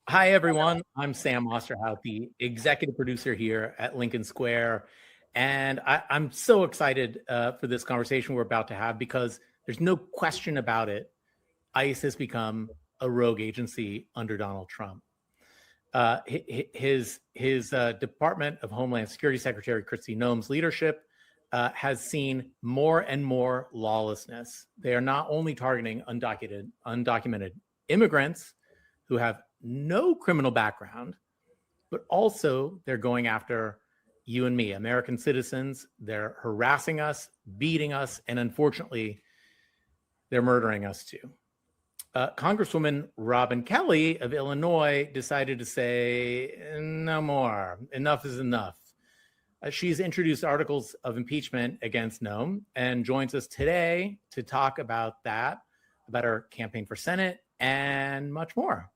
Hi, everyone. I'm Sam Osterhout, the executive producer here at Lincoln Square. And I'm so excited for this conversation we're about to have because there's no question about it. ICE has become a rogue agency under Donald Trump. His Department of Homeland Security Secretary Kristi Noem's leadership has seen more and more lawlessness. They are not only targeting undocumented immigrants who have no criminal background, but also they're going after you and me, American citizens. They're harassing us, beating us, and unfortunately, they're murdering us too. Congresswoman Robin Kelly of Illinois decided to say, no more, enough is enough. She's introduced articles of impeachment against Noem and joins us today to talk about that, about her campaign for Senate, and much more.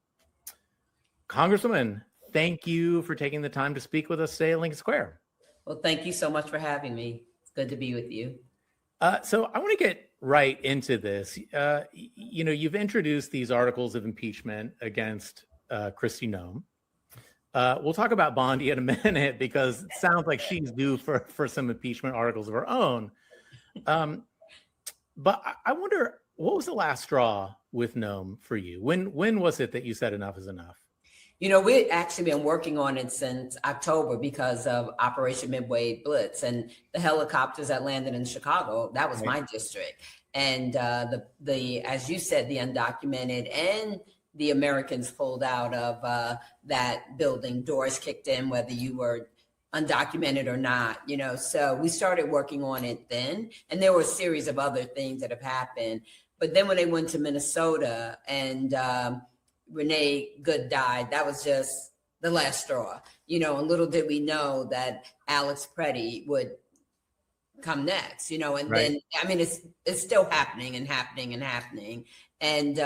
Congresswoman, thank you for taking the time to speak with us today at Lincoln Square. Well, thank you so much for having me. It's good to be with you. So I want to get right into this. You've introduced these articles of impeachment against Kristi Noem. We'll talk about Bondi in a minute because it sounds like she's due for some impeachment articles of her own. But I wonder, what was the last straw with Noem for you? When was it that you said enough is enough? You know, we've actually been working on it since October because of Operation Midway Blitz and the helicopters that landed in Chicago. That was my district. And the as you said, the undocumented and the Americans pulled out of that building, doors kicked in, whether you were undocumented or not, so we started working on it then. And there were a series of other things that have happened. But then when they went to Minnesota and Renee Good died, that was just the last straw, and little did we know that Alex Preddy would come next, and then, I mean, it's still happening and happening and happening. And,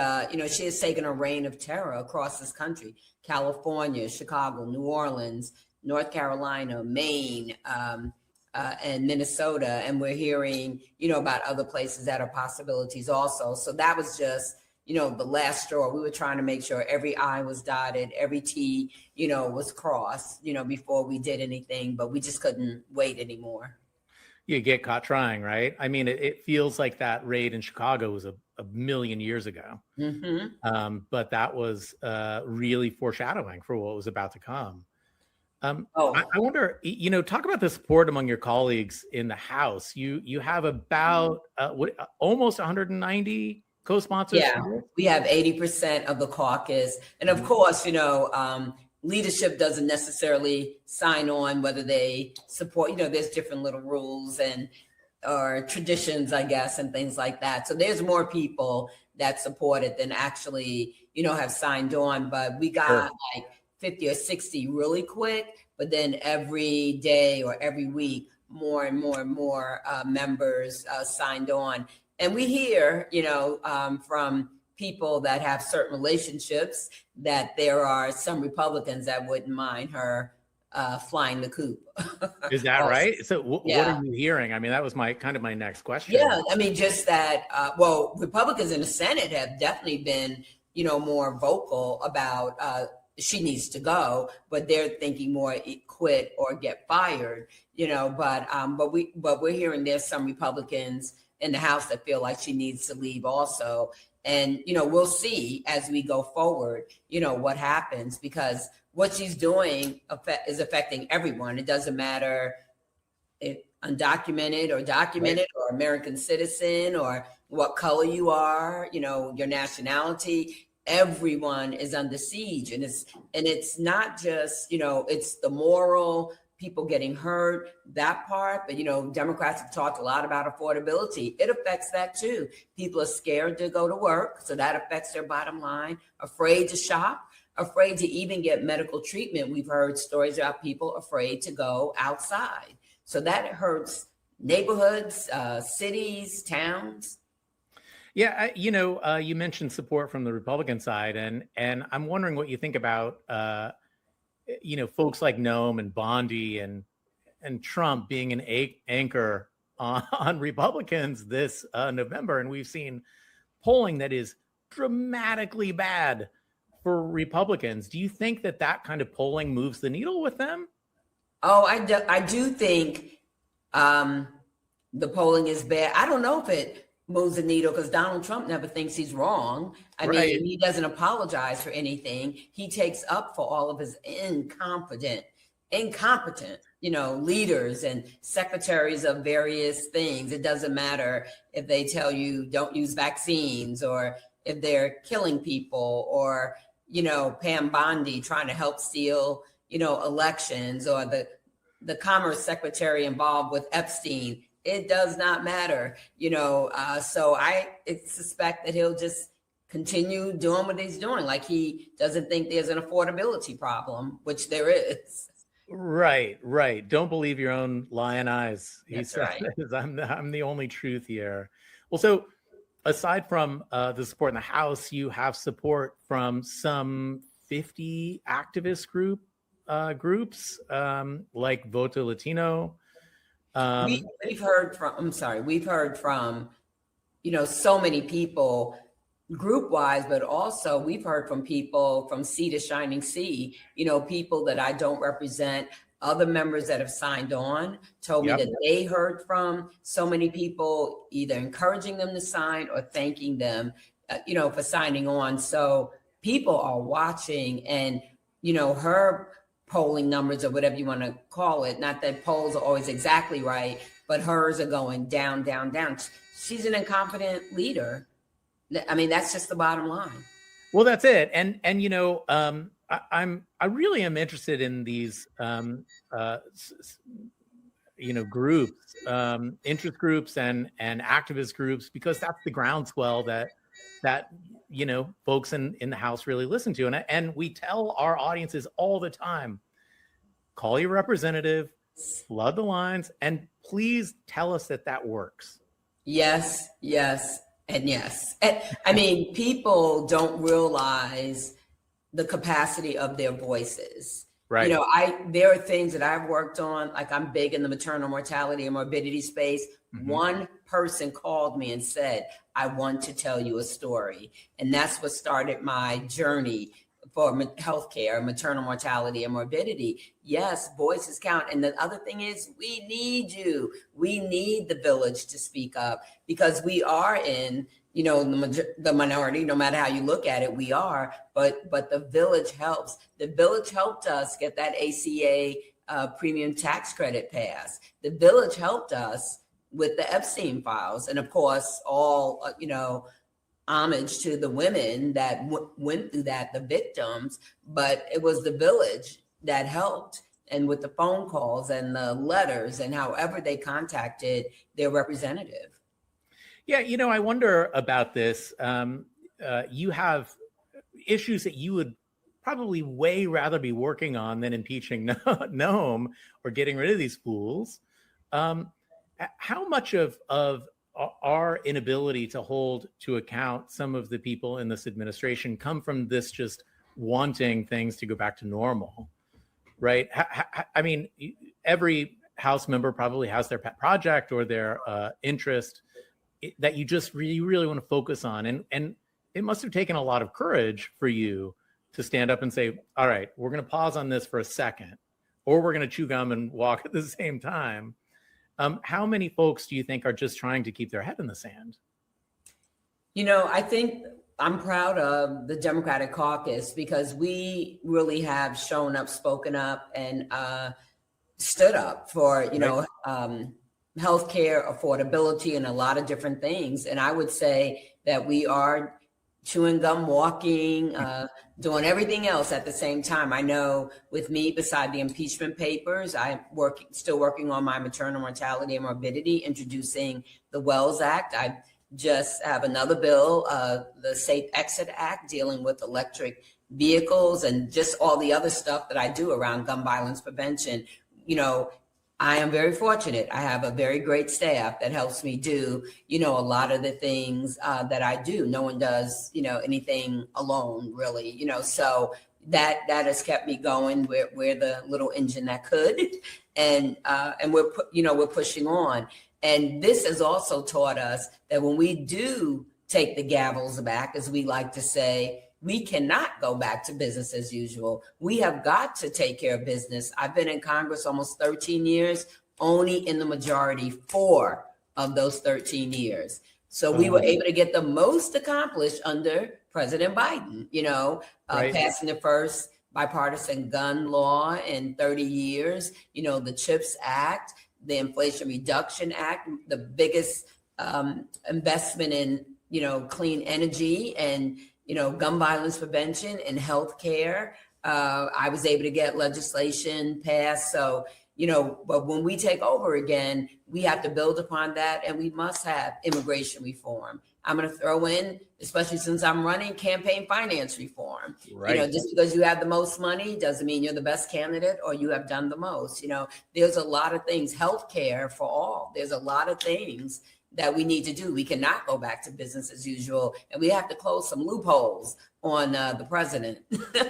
she has taken a reign of terror across this country, California, Chicago, New Orleans, North Carolina, Maine, and Minnesota. And we're hearing, about other places that are possibilities also. So that was just, the last straw. We were trying to make sure every I was dotted, every T, was crossed, before we did anything, but we just couldn't wait anymore. You get caught trying, right? I mean, it feels like that raid in Chicago was a million years ago. Mm-hmm. But that was really foreshadowing for what was about to come. I wonder, talk about the support among your colleagues in the House. You have about almost 190 co-sponsors. Yeah, we have 80% of the caucus. And of course, leadership doesn't necessarily sign on whether they support, there's different little rules or traditions, I guess, and things like that. So there's more people that support it than actually, have signed on. But we got like 50 or 60 really quick, but then every day or every week, more and more and more members signed on. And we hear, from people that have certain relationships that there are some Republicans that wouldn't mind her flying the coop. Is that right? So what are you hearing? I mean, that was my next question. Yeah, I mean, just that, Republicans in the Senate have definitely been, more vocal about she needs to go, but they're thinking more quit or get fired, but we're hearing there's some Republicans in the House that feel like she needs to leave also. And, we'll see as we go forward, what happens, because what she's doing is affecting everyone. It doesn't matter if undocumented or documented or American citizen or what color you are, your nationality. Everyone is under siege. And it's not just, it's the moral, people getting hurt, that part. But, Democrats have talked a lot about affordability. It affects that too. People are scared to go to work. So that affects their bottom line, afraid to shop, afraid to even get medical treatment. We've heard stories about people afraid to go outside. So that hurts neighborhoods, cities, towns. Yeah, you mentioned support from the Republican side, and I'm wondering what you think about folks like Noem and Bondi and Trump being an anchor on Republicans this November. And we've seen polling that is dramatically bad for Republicans. Do you think that that kind of polling moves the needle with them? Oh, I do think the polling is bad. I don't know if it moves the needle because Donald Trump never thinks he's wrong. I mean, he doesn't apologize for anything. He takes up for all of his incompetent, leaders and secretaries of various things. It doesn't matter if they tell you don't use vaccines or if they're killing people or, Pam Bondi trying to help steal, elections or the Commerce Secretary involved with Epstein. It does not matter, so I suspect that he'll just continue doing what he's doing. Like he doesn't think there's an affordability problem, which there is. Right. Don't believe your own lying eyes. He says, right. I'm the only truth here. Well, so aside from the support in the House, you have support from some 50 activist groups like Voto Latino. We've heard from, so many people group wise, but also we've heard from people from Sea to Shining Sea, people that I don't represent, other members that have signed on told me that they heard from so many people, either encouraging them to sign or thanking them, for signing on. So people are watching and, her polling numbers or whatever you want to call it, not that polls are always exactly right, but hers are going down, down, down. She's an incompetent leader. I mean, that's just the bottom line. Well, that's it. And I really am interested in these, groups, interest groups and activist groups, because that's the groundswell that folks in the House really listen to. And we tell our audiences all the time, call your representative, flood the lines, and please tell us that works. Yes. And yes. I mean, people don't realize the capacity of their voices. Right. There are things that I've worked on, like I'm big in the maternal mortality and morbidity space. Mm-hmm. One person called me and said, I want to tell you a story. And that's what started my journey for healthcare, maternal mortality and morbidity. Yes, voices count. And the other thing is we need you. We need the village to speak up because we are in, the minority, no matter how you look at it, we are, but the village helps. The village helped us get that ACA premium tax credit passed. The village helped us with the Epstein files. And of course, all, homage to the women that went through that, the victims, but it was the village that helped. And with the phone calls and the letters and however they contacted their representative. Yeah, I wonder about this. You have issues that you would probably way rather be working on than impeaching Noem or getting rid of these fools. How much of our inability to hold to account some of the people in this administration come from this just wanting things to go back to normal, right? I mean, every House member probably has their pet project or their interest that you just really want to focus on. And it must have taken a lot of courage for you to stand up and say, all right, we're going to pause on this for a second, or we're going to chew gum and walk at the same time. How many folks do you think are just trying to keep their head in the sand? I think I'm proud of the Democratic caucus because we really have shown up, spoken up, and stood up for, healthcare affordability and a lot of different things. And I would say that we are chewing gum, walking, doing everything else at the same time. I know with me, beside the impeachment papers, I'm still working on my maternal mortality and morbidity, introducing the Wells Act. I just have another bill, the Safe Exit Act, dealing with electric vehicles and just all the other stuff that I do around gun violence prevention. I am very fortunate. I have a very great staff that helps me do, a lot of the things that I do. No one does, anything alone, really, so that has kept me going. We're the little engine that could, and we're pushing on. And this has also taught us that when we do take the gavels back, as we like to say, we cannot go back to business as usual. We have got to take care of business. I've been in Congress almost 13 years, only in the majority 4 of those 13 years. So we were able to get the most accomplished under President Biden, Right. passing the first bipartisan gun law in 30 years, the CHIPS Act, the Inflation Reduction Act, the biggest investment in, clean energy and, gun violence prevention and healthcare. I was able to get legislation passed. So, but when we take over again, we have to build upon that, and we must have immigration reform. I'm going to throw in, especially since I'm running, campaign finance reform. Right. Just because you have the most money doesn't mean you're the best candidate or you have done the most. There's a lot of things, healthcare for all. There's a lot of things that we need to do. We cannot go back to business as usual, and we have to close some loopholes on the president,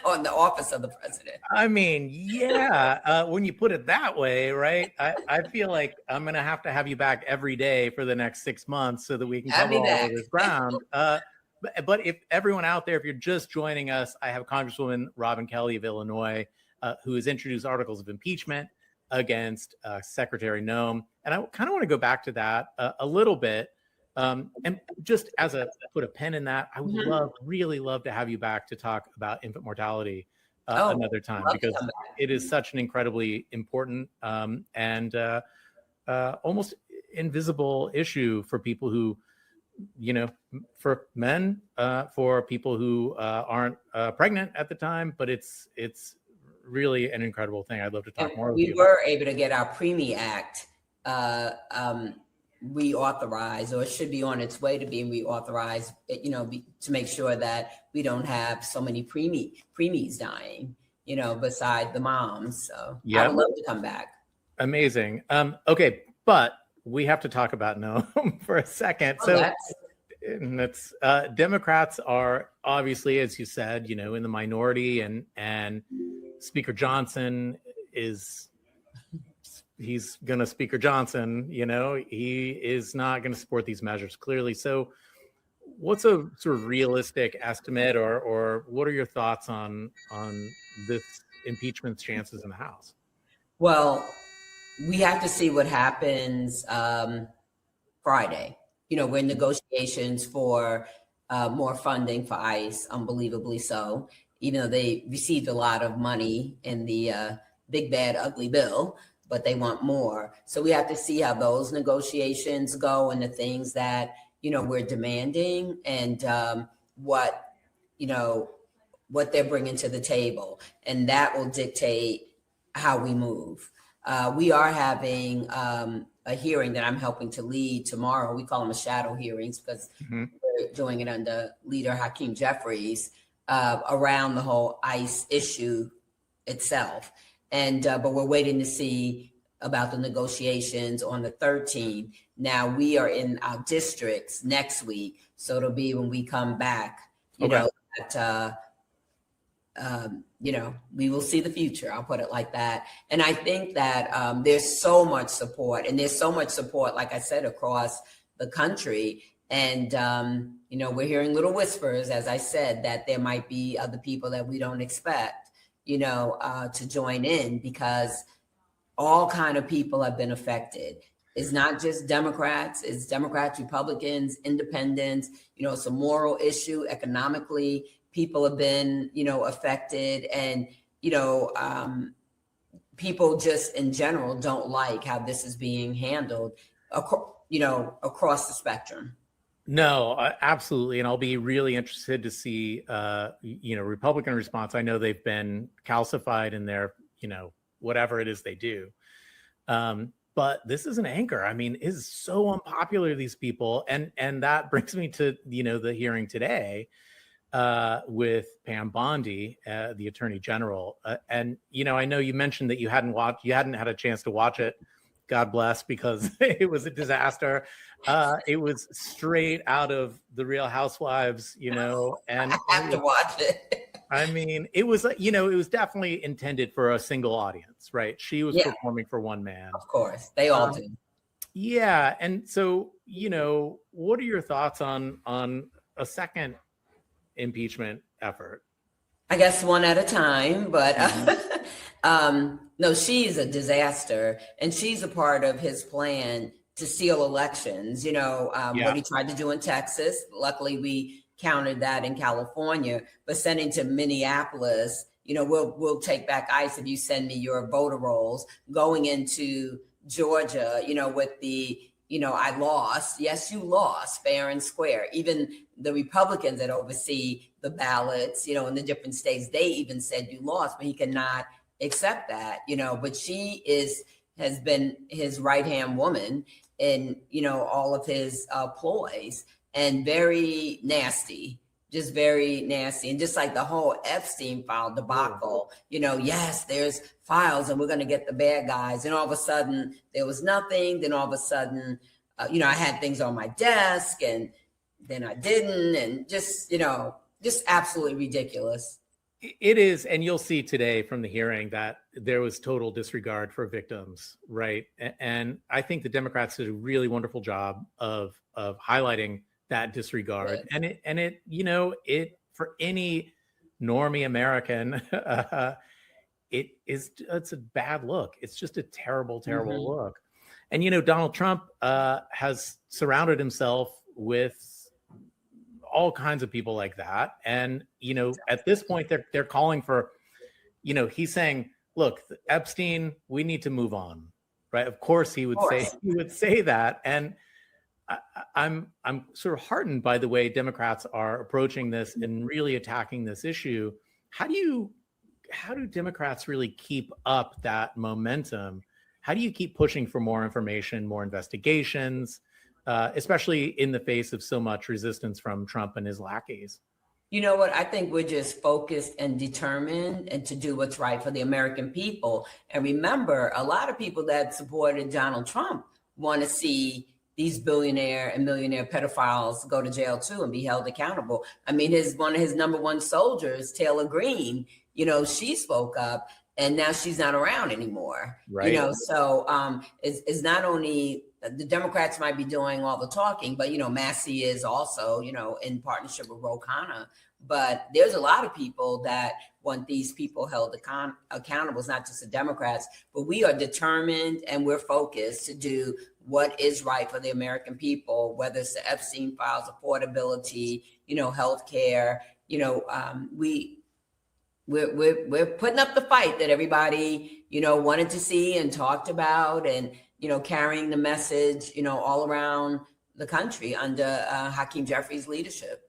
on the office of the president. I mean, yeah, when you put it that way, right? I feel like I'm going to have you back every day for the next 6 months so that we can cover all of this ground. But if everyone out there, if you're just joining us, I have Congresswoman Robin Kelly of Illinois, who has introduced articles of impeachment against Secretary Noem. And I kind of want to go back to that a little bit. And just as put a pin in that, I would really love to have you back to talk about infant mortality another time, because it is such an incredibly important and almost invisible issue for people who, for men, for people who aren't pregnant at the time, but it's really an incredible thing. I'd love to talk more with you. We were able to get our Preemie Act reauthorized, or it should be on its way to being reauthorized, to make sure that we don't have so many preemies dying, beside the moms. So I would love to come back. Amazing. Okay, but we have to talk about Noem for a second. That's Democrats are obviously, as you said, in the minority, and Speaker Johnson he's going to Speaker Johnson, he is not going to support these measures clearly. So what's a sort of realistic estimate, or what are your thoughts on this impeachment's chances in the House? Well, we have to see what happens Friday. We're in negotiations for more funding for ICE, unbelievably so, even though they received a lot of money in the big, bad, ugly bill, but they want more. So we have to see how those negotiations go and the things that, we're demanding, and what they're bringing to the table. And that will dictate how we move. We are having a hearing that I'm helping to lead tomorrow. We call them shadow hearings because we're doing it under leader Hakeem Jeffries, around the whole ICE issue itself. And but we're waiting to see about the negotiations on the 13th. Now we are in our districts next week, so it'll be when we come back. We will see the future. I'll put it like that. And I think that there's so much support, like I said, across the country. And we're hearing little whispers, as I said, that there might be other people that we don't expect, to join in, because all kind of people have been affected. It's not just Democrats, it's Democrats, Republicans, independents. It's a moral issue. Economically, people have been, affected, and, people just in general don't like how this is being handled, across the spectrum. No, absolutely. And I'll be really interested to see, Republican response. I know they've been calcified in their, whatever it is they do. But this is an anchor. I mean, is so unpopular, these people. And that brings me to, the hearing today with Pam Bondi, the Attorney General. And, I know you mentioned that you hadn't had a chance to watch it. God bless, because it was a disaster. It was straight out of the Real Housewives, and I have to watch it. I mean, it was, it was definitely intended for a single audience, right? She was performing for one man. Of course, they all do. Yeah. And so, what are your thoughts on a second impeachment effort? I guess one at a time, but no, she's a disaster, and she's a part of his plan to steal elections. What he tried to do in Texas. Luckily, we countered that in California, but sending to Minneapolis, we'll take back ICE if you send me your voter rolls. Going into Georgia, with the I lost. Yes, you lost fair and square. Even the Republicans that oversee the ballots, in the different states, they even said you lost, but he cannot accept that, but she has been his right-hand woman in, all of his ploys, and very nasty, just very nasty. And just like the whole Epstein file debacle, yes, there's files and we're going to get the bad guys. And all of a sudden there was nothing. Then all of a sudden, I had things on my desk and then I didn't. And just absolutely ridiculous. It is. And you'll see today from the hearing that there was total disregard for victims. Right. And I think the Democrats did a really wonderful job of highlighting that disregard. Right. And it for any normie American, it's a bad look. It's just a terrible, terrible look. And, Donald Trump has surrounded himself with all kinds of people like that. And, at this point, they're calling for, he's saying, look, Epstein, we need to move on. Right. Of course, he would say that. And I'm sort of heartened by the way Democrats are approaching this and really attacking this issue. How do Democrats really keep up that momentum? How do you keep pushing for more information, more investigations, especially in the face of so much resistance from Trump and his lackeys? You know what? I think we're just focused and determined and to do what's right for the American people. And remember, a lot of people that supported Donald Trump want to see these billionaire and millionaire pedophiles go to jail too and be held accountable. I mean, one of his number one soldiers, Taylor Greene, she spoke up. And now she's not around anymore. Right. So it's not only the Democrats might be doing all the talking, but, Massey is also, in partnership with Ro Khanna. But there's a lot of people that want these people held accountable. It's not just the Democrats, but we are determined and we're focused to do what is right for the American people, whether it's the Epstein files, affordability, healthcare, We're putting up the fight that everybody, wanted to see and talked about, and, carrying the message, all around the country under Hakeem Jeffries' leadership.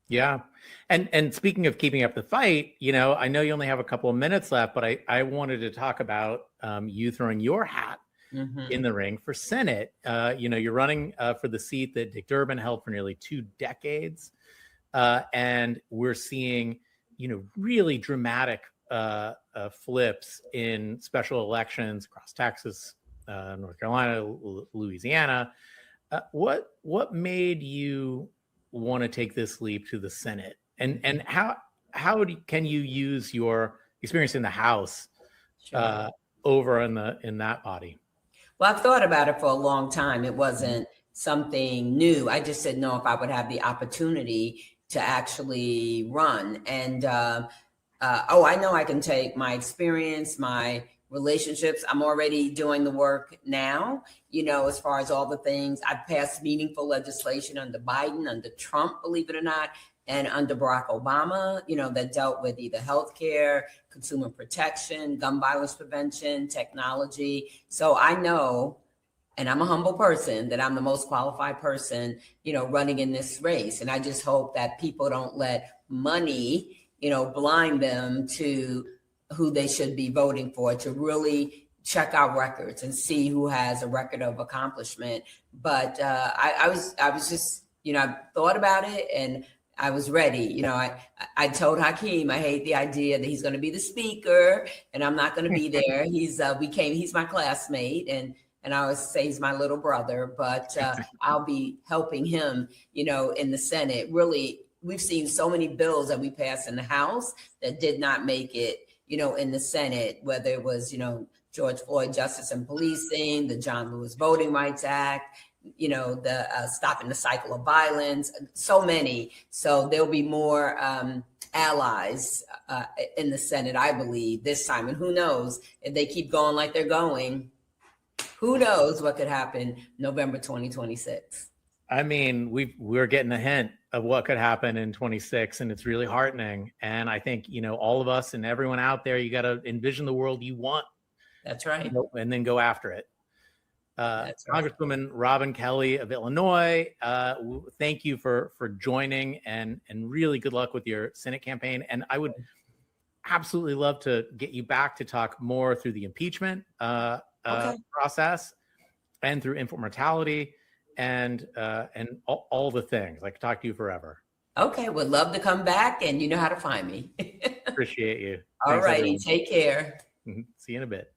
Yeah. And speaking of keeping up the fight, I know you only have a couple of minutes left, but I wanted to talk about you throwing your hat in the ring for Senate. You're running for the seat that Dick Durbin held for nearly 2 decades. And we're seeing really dramatic flips in special elections across Texas, North Carolina, Louisiana. What made you want to take this leap to the Senate? And how can you use your experience in the House over in that body? Well, I've thought about it for a long time. It wasn't something new. I just didn't know if I would have the opportunity to actually run. And I know I can take my experience, my relationships. I'm already doing the work now, as far as all the things. I've passed meaningful legislation under Biden, under Trump, believe it or not, and under Barack Obama, that dealt with either healthcare, consumer protection, gun violence prevention, technology. So I know, and I'm a humble person, that I'm the most qualified person, running in this race. And I just hope that people don't let money, blind them to who they should be voting for, to really check our records and see who has a record of accomplishment. But I was just, I thought about it and I was ready. I told Hakeem I hate the idea that he's going to be the speaker and I'm not going to be there. He's my classmate, and I always say he's my little brother, but I'll be helping him, in the Senate. Really, we've seen so many bills that we passed in the House that did not make it, in the Senate, whether it was, George Floyd Justice and Policing, the John Lewis Voting Rights Act, the stopping the cycle of violence, so many. So there'll be more allies in the Senate, I believe, this time. And who knows, if they keep going like they're going, who knows what could happen November 2026. I mean, we're getting a hint of what could happen in 26, and it's really heartening. And I think, all of us and everyone out there, you got to envision the world you want. That's right. And then go after it. That's right. Congresswoman Robin Kelly of Illinois, thank you for joining, and really good luck with your Senate campaign. And I would absolutely love to get you back to talk more through the impeachment process and through infant mortality and all the things. I could talk to you forever. Okay, would love to come back, and you know how to find me. Appreciate you. All righty, take care. See you in a bit.